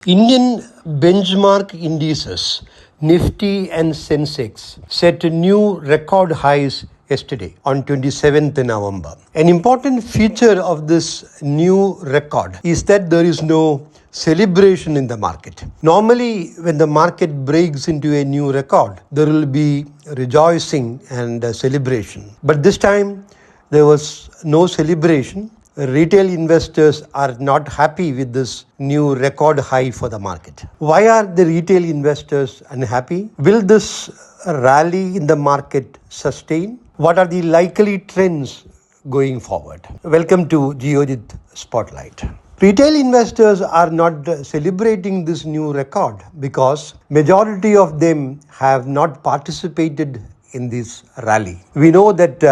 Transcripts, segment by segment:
Indian benchmark indices, Nifty and Sensex, set new record highs yesterday on 27th November. An important feature of this new record is that there is no celebration in the market. Normally, when the market breaks into a new record, there will be rejoicing and celebration. But this time, there was no celebration. Retail investors are not happy with this new record high for the market. Why are the retail investors unhappy? Will this rally in the market sustain? What are the likely trends going forward? Welcome to Geojit Spotlight. Retail investors are not celebrating this new record because majority of them have not participated in this rally. We know that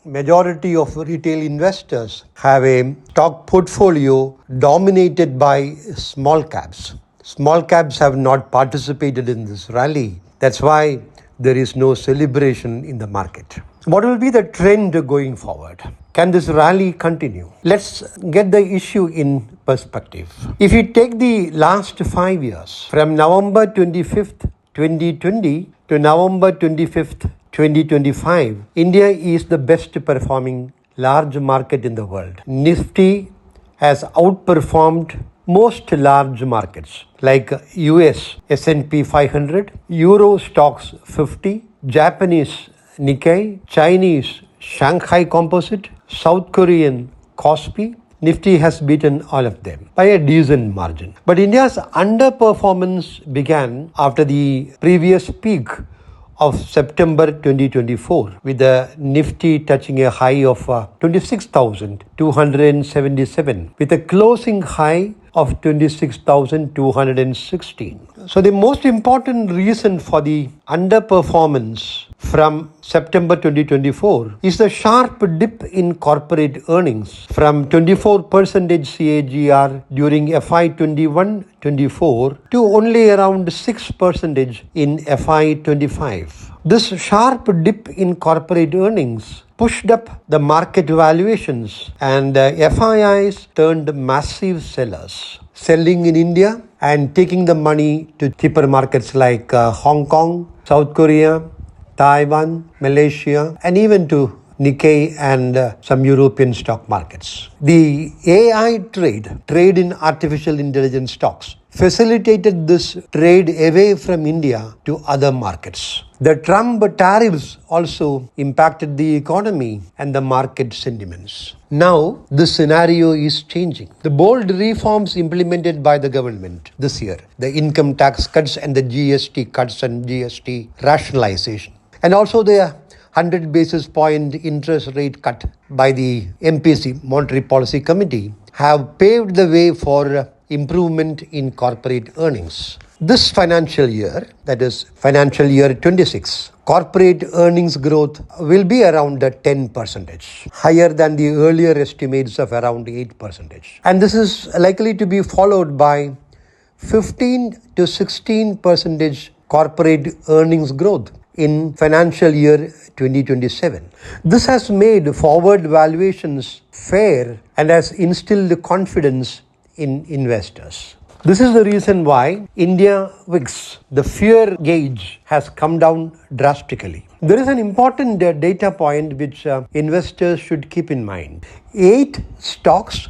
majority of retail investors have a stock portfolio dominated by small caps. Small caps have not participated in this rally. That's why there is no celebration in the market. What will be the trend going forward? Can this rally continue? Let's get the issue in perspective. If you take the last 5 years, from November 25th, 2020 to November 25th, 2025, India is the best performing large market in the world. Nifty has outperformed most large markets like US S&P 500, Euro Stocks 50, Japanese Nikkei, Chinese Shanghai Composite, South Korean Kospi. Nifty has beaten all of them by a decent margin. But India's underperformance began after the previous peak of September 2024, with the Nifty touching a high of 26,277 with a closing high of 26,216. So the most important reason for the underperformance from September 2024 is the sharp dip in corporate earnings from 24% CAGR during FY21-24 to only around 6% in FY25. This sharp dip in corporate earnings pushed up the market valuations and FIIs turned massive sellers, selling in India and taking the money to cheaper markets like Hong Kong, South Korea, Taiwan, Malaysia, and even to Nikkei and some European stock markets. The AI trade in artificial intelligence stocks, facilitated this trade away from India to other markets. The Trump tariffs also impacted the economy and the market sentiments. Now, the scenario is changing. The bold reforms implemented by the government this year, the income tax cuts and the GST cuts and GST rationalization, and also the 100 basis point interest rate cut by the MPC, Monetary Policy Committee, have paved the way for improvement in corporate earnings. This financial year, that is financial year 26, corporate earnings growth will be around 10%, higher than the earlier estimates of around 8%. And this is likely to be followed by 15 to 16% corporate earnings growth in financial year 2027. This has made forward valuations fair and has instilled confidence in investors. This is the reason why India VIX, the fear gauge, has come down drastically. There is an important data point which investors should keep in mind. 8 stocks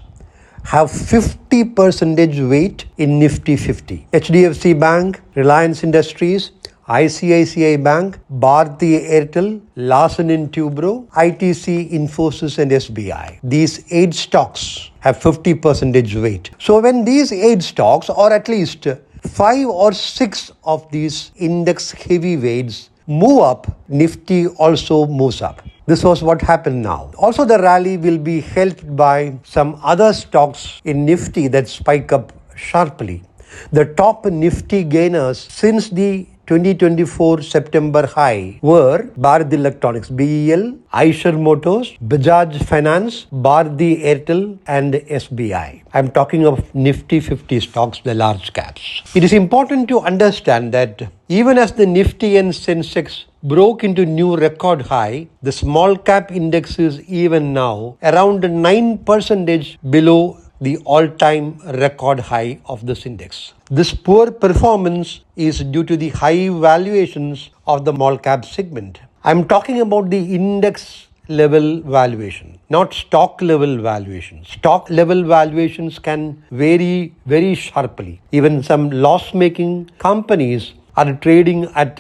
have 50% weight in Nifty 50. HDFC Bank, Reliance Industries, ICICI Bank, Bharti Airtel, Larsen & Toubro, ITC, Infosys and SBI. These 8 stocks have 50% weight. So when these 8 stocks, or at least 5 or 6 of these index heavyweights move up, Nifty also moves up. This was what happened now. Also, the rally will be helped by some other stocks in Nifty that spike up sharply. The top Nifty gainers since the 2024 September high were Bharat Electronics, BEL, Eicher Motors, Bajaj Finance, Bharti Airtel and SBI. I'm talking of Nifty 50 stocks, the large caps. It is important to understand that even as the Nifty and Sensex broke into new record high, the small cap index is even now around 9% below the all-time record high of this index. This poor performance is due to the high valuations of the small cap segment. I'm talking about the index level valuation, not stock level valuations. Stock level valuations can vary very sharply. Even some loss-making companies are trading at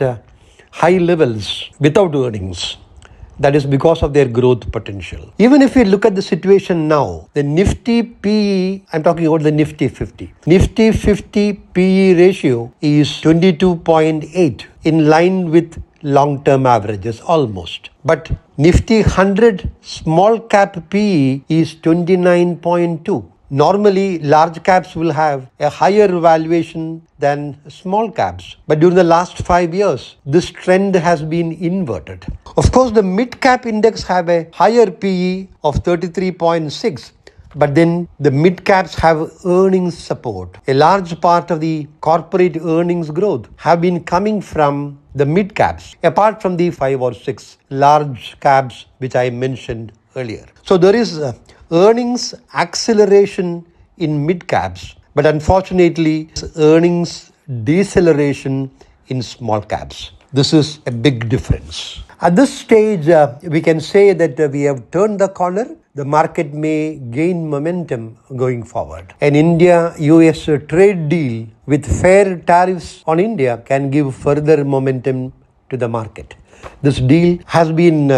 high levels without earnings. That is because of their growth potential. Even if we look at the situation now, the Nifty PE, I'm talking about the Nifty 50. Nifty 50 PE ratio is 22.8, in line with long-term averages almost. But Nifty 100 small cap PE is 29.2. Normally, large caps will have a higher valuation than small caps. But during the last 5 years, this trend has been inverted. Of course, the mid-cap index have a higher PE of 33.6. But then the mid-caps have earnings support. A large part of the corporate earnings growth have been coming from the mid-caps, apart from the 5 or 6 large caps which I mentioned earlier. So there is earnings acceleration in mid-caps, but unfortunately earnings deceleration in small caps. This is a big difference. At this stage, we can say that we have turned the corner. The market may gain momentum going forward. An India-US trade deal with fair tariffs on India can give further momentum to the market. This deal has been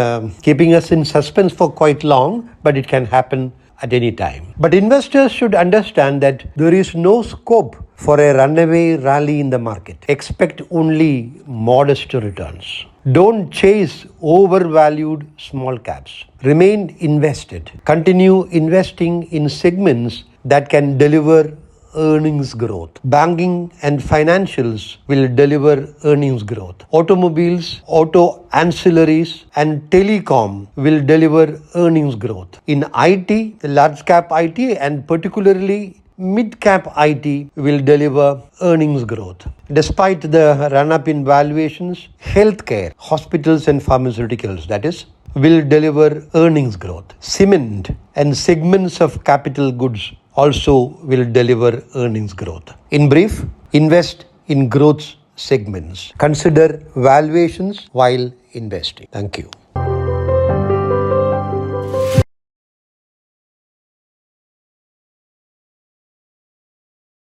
keeping us in suspense for quite long, but it can happen at any time. But investors should understand that there is no scope for a runaway rally in the market. Expect only modest returns. Don't chase overvalued small caps. Remain invested. Continue investing in segments that can deliver earnings growth. Banking and financials will deliver earnings growth. Automobiles, auto ancillaries, and telecom will deliver earnings growth. In IT, the large cap IT and particularly mid-cap IT will deliver earnings growth. Despite the run-up in valuations, healthcare, hospitals and pharmaceuticals, that is, will deliver earnings growth. Cement and segments of capital goods also will deliver earnings growth. In brief, invest in growth segments. Consider valuations while investing. Thank you.